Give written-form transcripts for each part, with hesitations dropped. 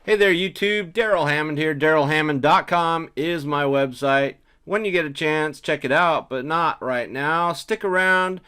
Hey there YouTube, Darrell Hammond here. DarrellHammond.com is my website. When you get a chance, check it out, but not right now. Stick around.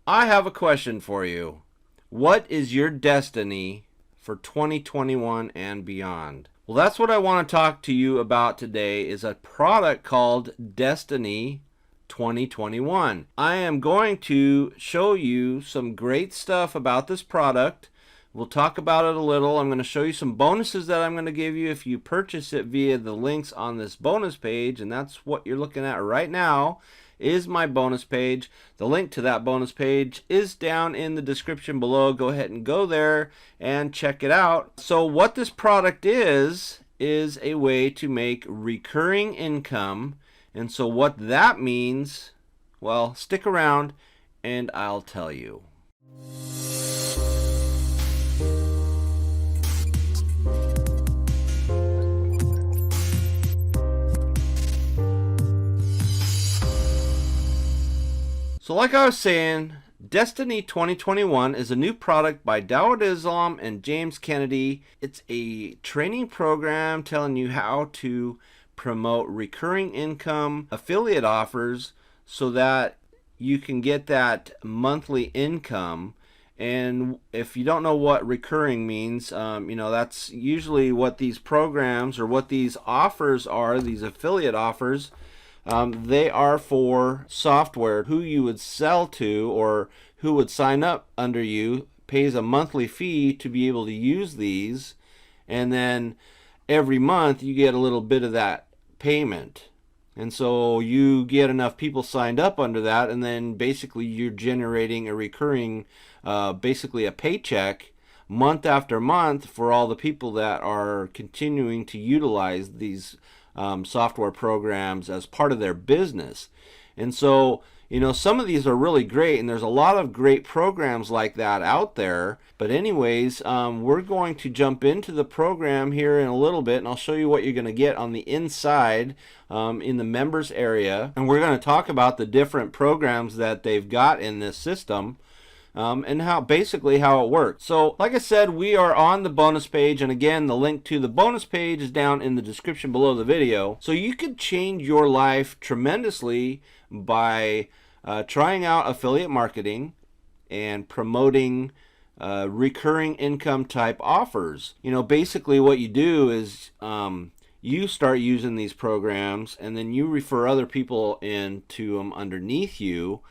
I have a question for you. What is your destiny for 2021 and beyond? Well, that's what I want to talk to you about today, is a product called Destiny 2021. I am going to show you some great stuff about this product. We'll talk about it a little. I'm going to show you some bonuses that I'm going to give you if you purchase it via the links on this bonus page, and that's what you're looking at right now is my bonus page. The link to that bonus page is down in the description below. Go ahead and go there and check it out. So what this product is a way to make recurring income. And so what that means, well, stick around and I'll tell you. So like I was saying, Destiny 2021 is a new product by Dawud Islam and James Kennedy. It's a training program telling you how to promote recurring income affiliate offers so that you can get that monthly income. And if you don't know what recurring means, that's usually what these programs or what these offers are, these affiliate offers. They are for software. Who you would sell to or who would sign up under you pays a monthly fee to be able to use these, and then every month you get a little bit of that payment. And so you get enough people signed up under that, and then basically you're generating a recurring, basically a paycheck month after month for all the people that are continuing to utilize these software programs as part of their business. And so, some of these are really great, and there's a lot of great programs like that out there. But anyways, we're going to jump into the program here in a little bit, and I'll show you what you're going to get on the inside in the members area. And we're going to talk about the different programs that they've got in this system. And how it works. So like I said, we are on the bonus page, and again, the link to the bonus page is down in the description below the video. So you could change your life tremendously by trying out affiliate marketing and promoting recurring income type offers. Basically what you do is you start using these programs, and then you refer other people into them underneath you.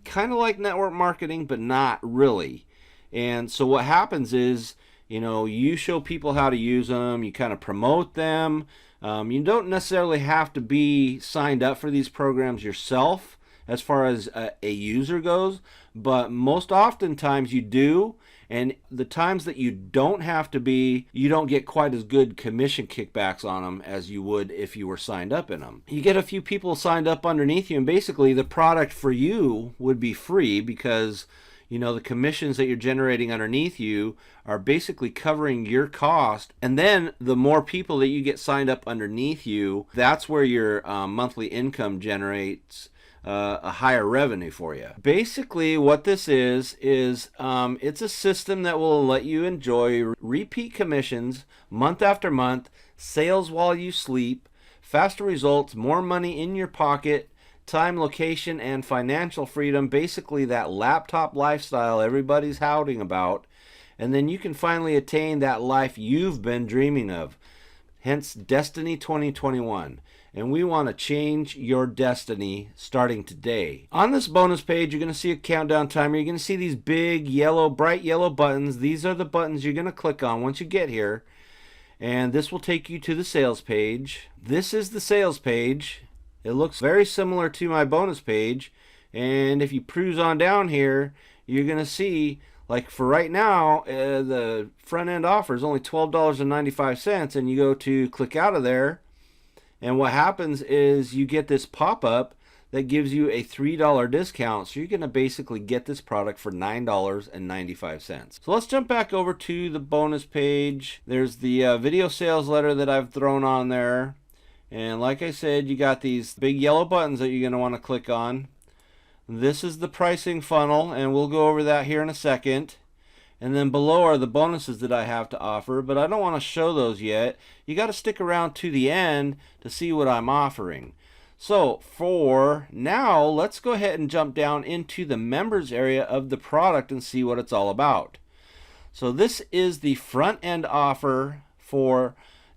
Kind of like network marketing, but not really. And so what happens is, you show people how to use them, you kind of promote them. You don't necessarily have to be signed up for these programs yourself as far as a user goes, but most oftentimes you do. And the times that you don't have to be, you don't get quite as good commission kickbacks on them as you would if you were signed up in them. You get a few people signed up underneath you, and basically the product for you would be free because the commissions that you're generating underneath you are basically covering your cost. And then the more people that you get signed up underneath you, that's where your monthly income generates a higher revenue for you. Basically what this is it's a system that will let you enjoy repeat commissions month after month, sales while you sleep, faster results, more money in your pocket, time, location, and financial freedom. Basically that laptop lifestyle everybody's touting about. And then you can finally attain that life you've been dreaming of. Hence Destiny 2021. And we want to change your destiny starting today. On this bonus page, you're going to see a countdown timer. You're going to see these big yellow, bright yellow buttons. These are the buttons you're going to click on once you get here. And this will take you to the sales page. This is the sales page. It looks very similar to my bonus page. And if you cruise on down here, you're going to see, like for right now, the front end offer is only $12.95. And you go to click out of there. And what happens is you get this pop-up that gives you a $3 discount. So you're going to basically get this product for $9.95. So let's jump back over to the bonus page. There's the video sales letter that I've thrown on there. And like I said, you got these big yellow buttons that you're going to want to click on. This is the pricing funnel, and we'll go over that here in a second. And then below are the bonuses that I have to offer, but I don't want to show those yet. You got to stick around to the end to see what I'm offering. So for now, let's go ahead and jump down into the members area of the product and see what it's all about. So this is the front end offer for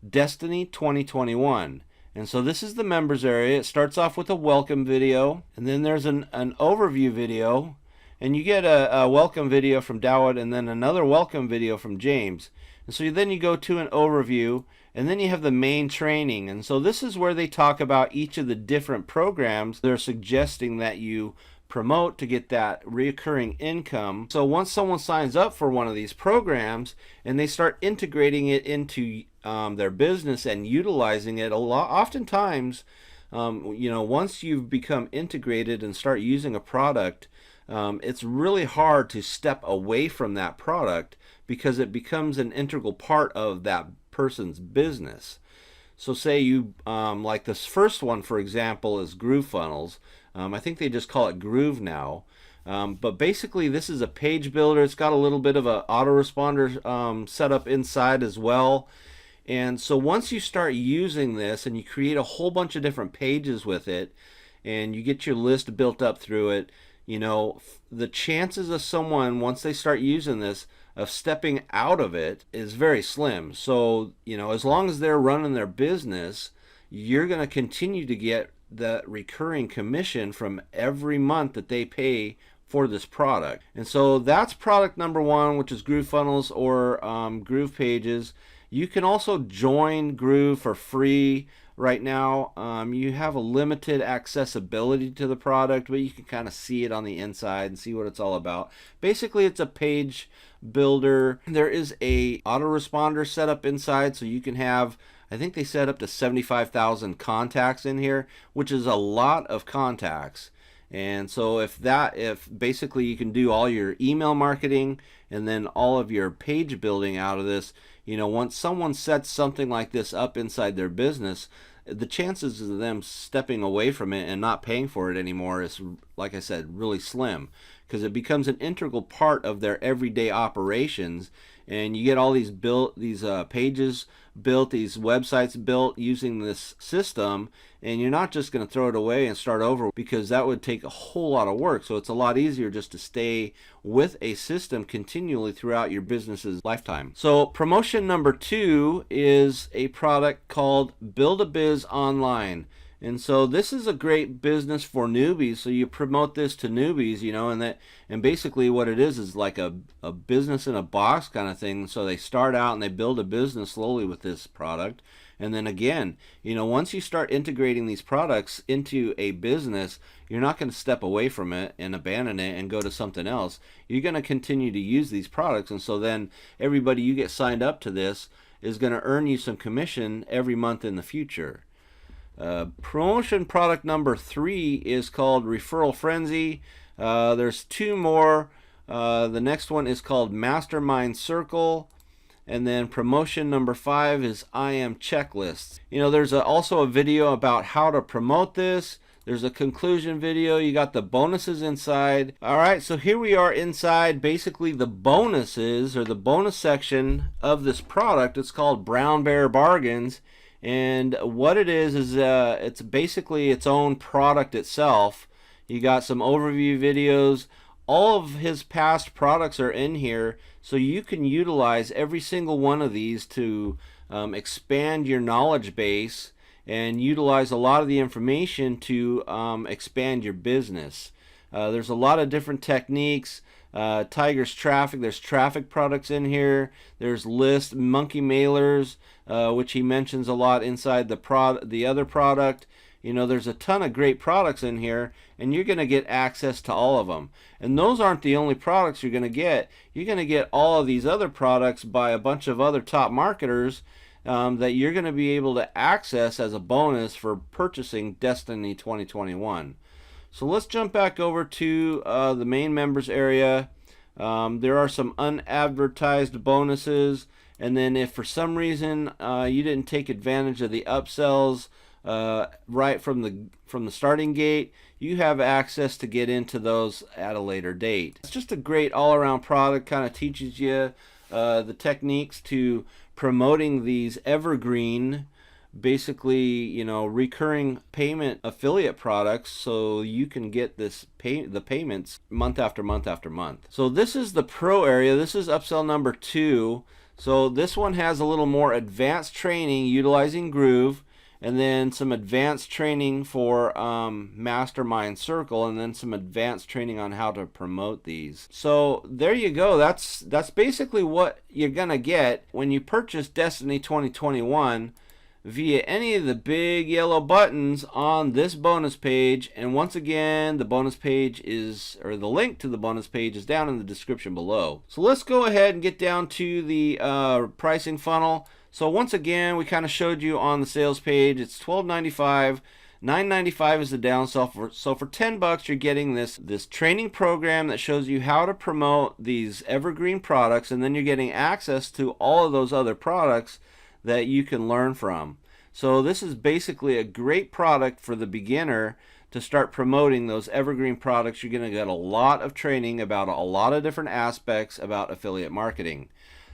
Destiny 2021. And so this is the members area. It starts off with a welcome video, and then there's an overview video, and you get a welcome video from Dowd and then another welcome video from James. And so then you go to an overview, and then you have the main training. And so this is where they talk about each of the different programs they're suggesting that you promote to get that recurring income. So once someone signs up for one of these programs and they start integrating it into their business and utilizing it oftentimes, once you've become integrated and start using a product, it's really hard to step away from that product because it becomes an integral part of that person's business. So say you, like this first one, for example, is Groove Funnels. I think they just call it Groove now. But basically this is a page builder. It's got a little bit of a autoresponder setup inside as well. And so once you start using this and you create a whole bunch of different pages with it and you get your list built up through it, the chances of someone, once they start using this, of stepping out of it is very slim. So, as long as they're running their business, you're going to continue to get the recurring commission from every month that they pay for this product. And so that's product number one, which is Groove Funnels or Groove Pages. You can also join Groove for free right now. You have a limited accessibility to the product, but you can kind of see it on the inside and see what it's all about. Basically, it's a page builder. There is a autoresponder set up inside, so you can have, I think they set up to 75,000 contacts in here, which is a lot of contacts. And so if basically you can do all your email marketing and then all of your page building out of this, once someone sets something like this up inside their business, the chances of them stepping away from it and not paying for it anymore is, like I said, really slim, because it becomes an integral part of their everyday operations. And you get all these pages built, these websites built using this system, and you're not just going to throw it away and start over, because that would take a whole lot of work. So it's a lot easier just to stay with a system continually throughout your business's lifetime. So promotion number 2 is a product called Build-A-Biz Online. And so this is a great business for newbies. So you promote this to newbies, and basically what it is like a business in a box kind of thing. So they start out and they build a business slowly with this product. And then again, once you start integrating these products into a business, you're not going to step away from it and abandon it and go to something else. You're going to continue to use these products. And so then everybody you get signed up to this is going to earn you some commission every month in the future. Promotion product number 3 is called Referral Frenzy. There's 2 more. The next one is called Mastermind Circle. And then promotion number 5 is I Am Checklists. There's also a video about how to promote this. There's a conclusion video. You got the bonuses inside. All right, so here we are inside basically the bonuses, or the bonus section of this product. It's called Brown Bear Bargains. And what it is it's basically its own product itself. You got some overview videos. All of his past products are in here, so you can utilize every single one of these to expand your knowledge base and utilize a lot of the information to expand your business. There's a lot of different techniques. Tiger's Traffic, there's traffic products in here. There's list monkey mailers, which he mentions a lot inside the other product. There's a ton of great products in here, and you're going to get access to all of them. And those aren't the only products you're going to get. You're going to get all of these other products by a bunch of other top marketers that you're going to be able to access as a bonus for purchasing Destiny 2021. So let's jump back over to the main members area. There are some unadvertised bonuses, and then if for some reason you didn't take advantage of the upsells right from the starting gate. You have access to get into those at a later date. It's just a great all-around product. Kind of teaches you the techniques to promoting these evergreen, basically, you know, recurring payment affiliate products, so you can get the payments month after month after month. So this is the pro area. This is upsell number 2. So this one has a little more advanced training utilizing Groove, and then some advanced training for Mastermind Circle, and then some advanced training on how to promote these. So there you go. That's basically what you're gonna get when you purchase Destiny 2021 via any of the big yellow buttons on this bonus page. And once again, the bonus page is, or the link to the bonus page is down in the description below. So let's go ahead and get down to the pricing funnel. So once again, we kind of showed you on the sales page, it's $12.95. $9.95 is the downsell. So for $10, you're getting this training program that shows you how to promote these evergreen products, and then you're getting access to all of those other products that you can learn from. So this is basically a great product for the beginner to start promoting those evergreen products. You're going to get a lot of training about a lot of different aspects about affiliate marketing.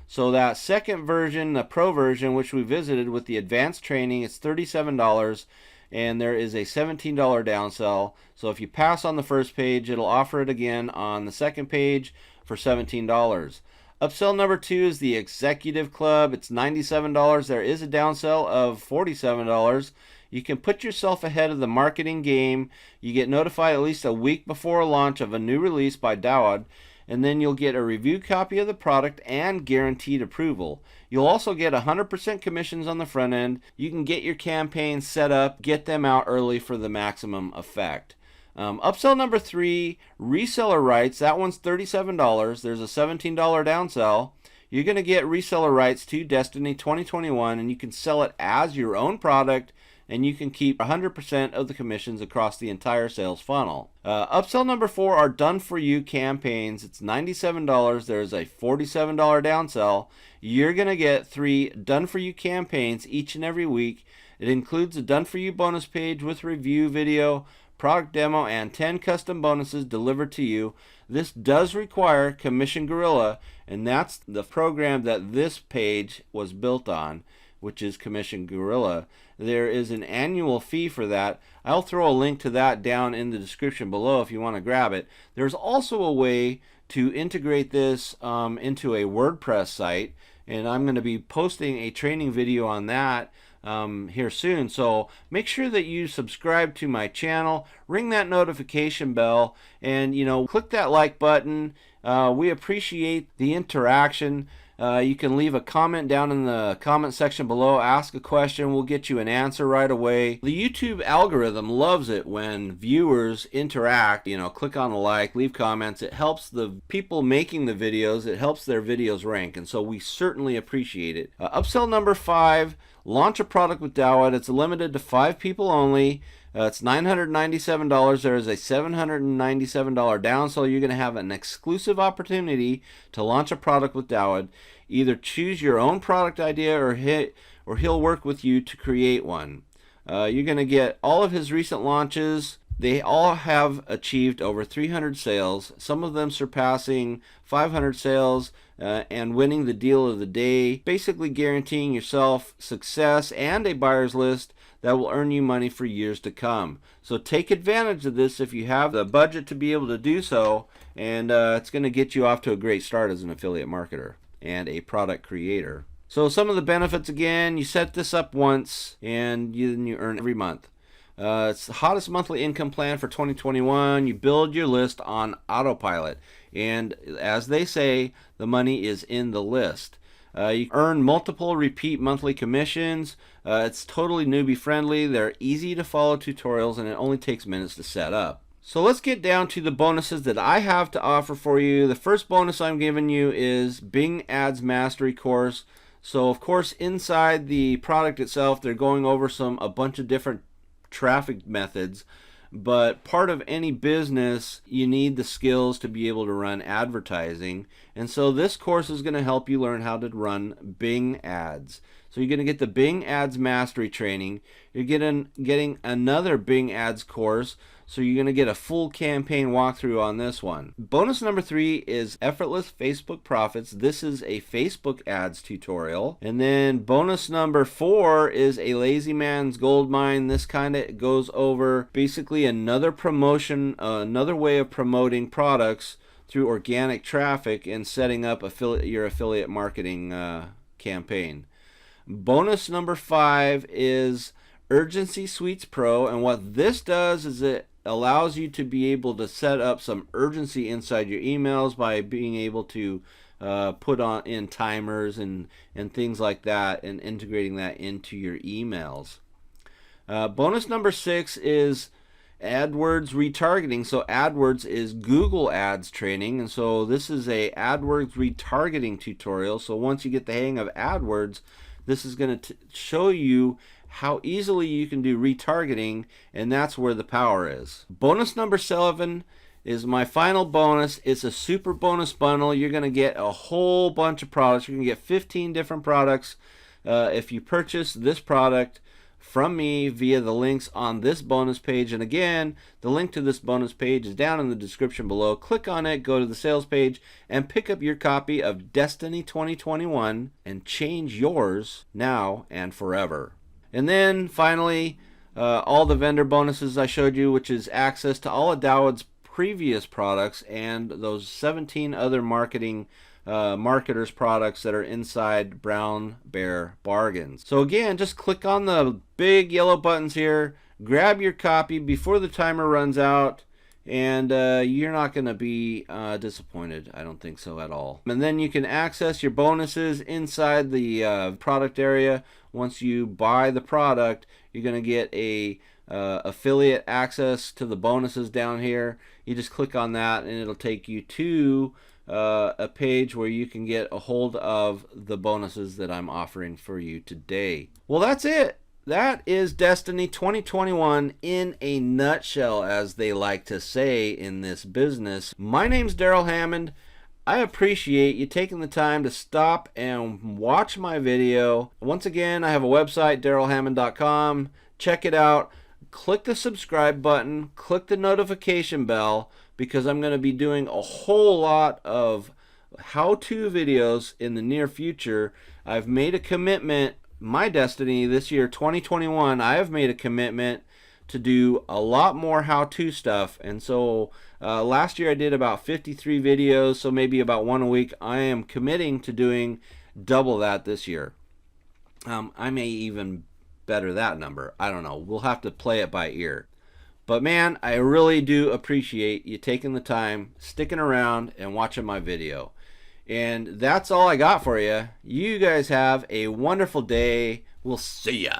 So that second version, the pro version, which we visited with the advanced training, it's $37, and there is a $17 downsell. So if you pass on the first page, it'll offer it again on the second page for $17. Upsell number 2 is the Executive Club. It's $97. There is a downsell of $47. You can put yourself ahead of the marketing game. You get notified at least a week before launch of a new release by Dawad, and then you'll get a review copy of the product and guaranteed approval. You'll also get 100% commissions on the front end. You can get your campaigns set up, get them out early for the maximum effect. Upsell number 3, reseller rights. That one's $37. There's a $17 downsell. You're going to get reseller rights to Destiny 2021, and you can sell it as your own product, and you can keep 100% of the commissions across the entire sales funnel. Upsell number 4 are done-for-you campaigns. It's $97. There's a $47 downsell. You're going to get 3 done-for-you campaigns each and every week. It includes a done-for-you bonus page with review video, product demo, and 10 custom bonuses delivered to you. This does require Commission Gorilla, and that's the program that this page was built on, which is Commission Gorilla. There is an annual fee for that. I'll throw a link to that down in the description below if you want to grab it. There's also a way to integrate this into a WordPress site, and I'm going to be posting a training video on that here soon. So make sure that you subscribe to my channel, ring that notification bell, and click that like button. We appreciate the interaction. You can leave a comment down in the comment section below, ask a question, we'll get you an answer right away. The YouTube algorithm loves it when viewers interact, click on a like, leave comments. It helps the people making the videos, it helps their videos rank, and so we certainly appreciate it. Upsell number 5, launch a product with Dawad. It's limited to 5 people only. It's $997. There is a $797 down, so you're going to have an exclusive opportunity to launch a product with Dawad. Either choose your own product idea, or he'll work with you to create one. You're going to get all of his recent launches. They all have achieved over 300 sales, some of them surpassing 500 sales, and winning the deal of the day, basically guaranteeing yourself success and a buyer's list that will earn you money for years to come. So take advantage of this if you have the budget to be able to do so, and it's going to get you off to a great start as an affiliate marketer and a product creator. So some of the benefits, again, you set this up once and you earn every month. It's the hottest monthly income plan for 2021. You build your list on autopilot, and as they say, the money is in the list. You earn multiple repeat monthly commissions. It's totally newbie friendly. They're easy to follow tutorials, and it only takes minutes to set up. So let's get down to the bonuses that I have to offer for you. The first bonus I'm giving you is Bing Ads Mastery course. So of course, inside the product itself, they're going over a bunch of different traffic methods, but part of any business, you need the skills to be able to run advertising, and so this course is going to help you learn how to run Bing ads. So you're going to get the Bing Ads Mastery Training. You're getting another Bing Ads course. So you're going to get a full campaign walkthrough on this one. Bonus number 3 is Effortless Facebook Profits. This is a Facebook ads tutorial. And then bonus number 4 is a Lazy Man's Gold Mine. This kind of goes over basically another promotion, another way of promoting products through organic traffic and setting up your affiliate marketing campaign. Bonus number 5 is Urgency Suites Pro, and what this does is it allows you to be able to set up some urgency inside your emails by being able to put in timers and things like that, and integrating that into your emails. Bonus number 6 is AdWords retargeting. So AdWords is Google Ads training, and so this is a AdWords retargeting tutorial. So once you get the hang of AdWords, this is going to show you how easily you can do retargeting, and that's where the power is. Bonus number 7 is my final bonus. It's a super bonus bundle. You're going to get a whole bunch of products. You're going to get 15 different products if you purchase this product from me via the links on this bonus page. And again, the link to this bonus page is down in the description below. Click on it, go to the sales page, and pick up your copy of Destiny 2021 and change yours now and forever. And then finally, all the vendor bonuses I showed you, which is access to all of Dowd's previous products and those 17 other marketers products that are inside Brown Bear Bargains. So again, just click on the big yellow buttons here, grab your copy before the timer runs out, and you're not going to be disappointed. I don't think so at all. And then you can access your bonuses inside the product area. Once you buy the product, you're going to get a affiliate access to the bonuses down here. You just click on that and it'll take you to a page where you can get a hold of the bonuses that I'm offering for you today. Well, that's it. That is Destiny 2021 in a nutshell, as they like to say in this business. My name's Darrell Hammond. I appreciate you taking the time to stop and watch my video. Once again, I have a website, darrellhammond.com. Check it out. Click the subscribe button. Click the notification bell, because I'm going to be doing a whole lot of how-to videos in the near future. I've made a commitment, my destiny this year, 2021, I have made a commitment to do a lot more how-to stuff. And so last year I did about 53 videos, so maybe about one a week. I am committing to doing double that this year. I may even better that number. I don't know. We'll have to play it by ear. But man, I really do appreciate you taking the time, sticking around, and watching my video. And that's all I got for you. You guys have a wonderful day. We'll see ya.